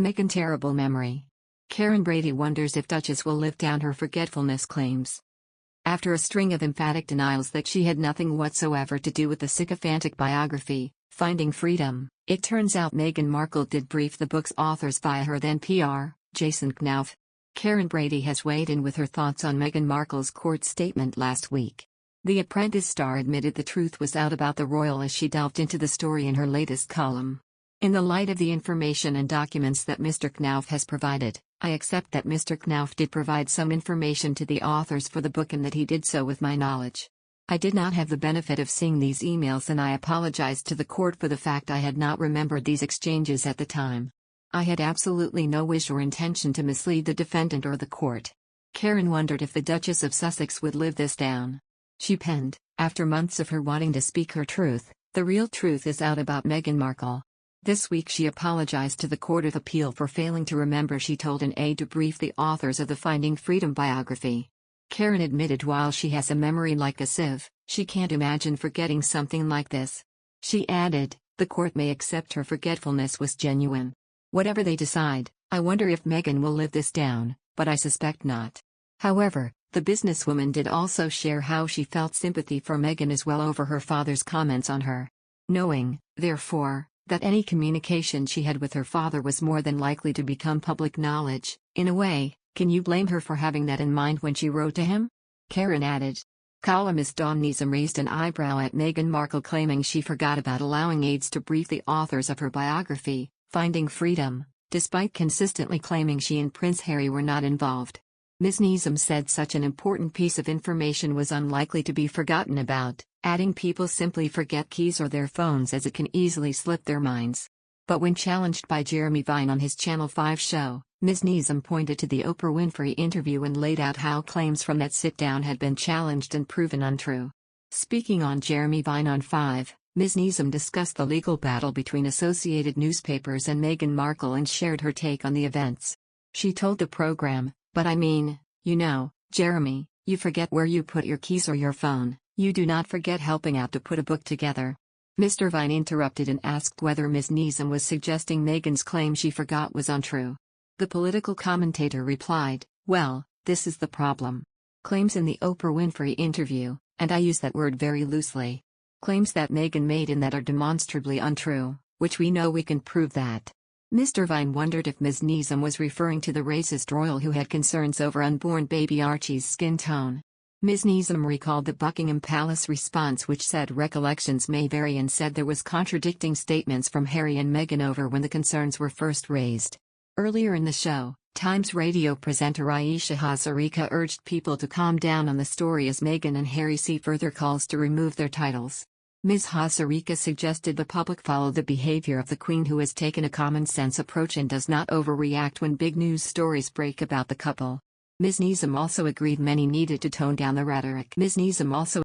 MEGHAN-TERRIBLE memory. Karren Brady wonders if Duchess will live down her forgetfulness claims. After a string of emphatic denials that she had nothing whatsoever to do with the sycophantic biography, Finding Freedom, it turns out Meghan Markle did brief the book's authors via her then PR, Jason Knauf. Karren Brady has weighed in with her thoughts on Meghan Markle's court statement last week. The Apprentice star admitted the truth was out about the royal as she delved into the story in her latest column. In the light of the information and documents that Mr. Knauf has provided, I accept that Mr. Knauf did provide some information to the authors for the book and that he did so with my knowledge. I did not have the benefit of seeing these emails and I apologized to the court for the fact I had not remembered these exchanges at the time. I had absolutely no wish or intention to mislead the defendant or the court. Karren wondered if the Duchess of Sussex would live this down. She penned, after months of her wanting to speak her truth, the real truth is out about Meghan Markle. This week she apologized to the Court of Appeal for failing to remember she told an aide to brief the authors of the Finding Freedom biography. Karren admitted while she has a memory like a sieve, she can't imagine forgetting something like this. She added, the court may accept her forgetfulness was genuine. Whatever they decide, I wonder if Meghan will live this down, but I suspect not. However, the businesswoman did also share how she felt sympathy for Meghan as well over her father's comments on her. Knowing, therefore, that any communication she had with her father was more than likely to become public knowledge, in a way, can you blame her for having that in mind when she wrote to him? Karren added. Columnist Dom Neeson raised an eyebrow at Meghan Markle claiming she forgot about allowing aides to brief the authors of her biography, Finding Freedom, despite consistently claiming she and Prince Harry were not involved. Ms. Neeson said such an important piece of information was unlikely to be forgotten about, adding people simply forget keys or their phones as it can easily slip their minds. But when challenged by Jeremy Vine on his Channel 5 show, Ms. Neeson pointed to the Oprah Winfrey interview and laid out how claims from that sit-down had been challenged and proven untrue. Speaking on Jeremy Vine on 5, Ms. Neeson discussed the legal battle between Associated Newspapers and Meghan Markle and shared her take on the events. She told the program, "But I mean, you know, Jeremy, you forget where you put your keys or your phone. You do not forget helping out to put a book together." Mr. Vine interrupted and asked whether Ms. Neeson was suggesting Meghan's claim she forgot was untrue. The political commentator replied, "Well, this is the problem. Claims in the Oprah Winfrey interview, and I use that word very loosely. Claims that Meghan made in that are demonstrably untrue, which we know we can prove that." Mr. Vine wondered if Ms. Neeson was referring to the racist royal who had concerns over unborn baby Archie's skin tone. Ms. Neeson recalled the Buckingham Palace response which said recollections may vary and said there was contradicting statements from Harry and Meghan over when the concerns were first raised. Earlier in the show, Times radio presenter Ayesha Hazarika urged people to calm down on the story as Meghan and Harry see further calls to remove their titles. Ms. Hazarika suggested the public follow the behavior of the Queen, who has taken a common-sense approach and does not overreact when big news stories break about the couple. Ms. Neeson also agreed many needed to tone down the rhetoric. Ms. Neeson also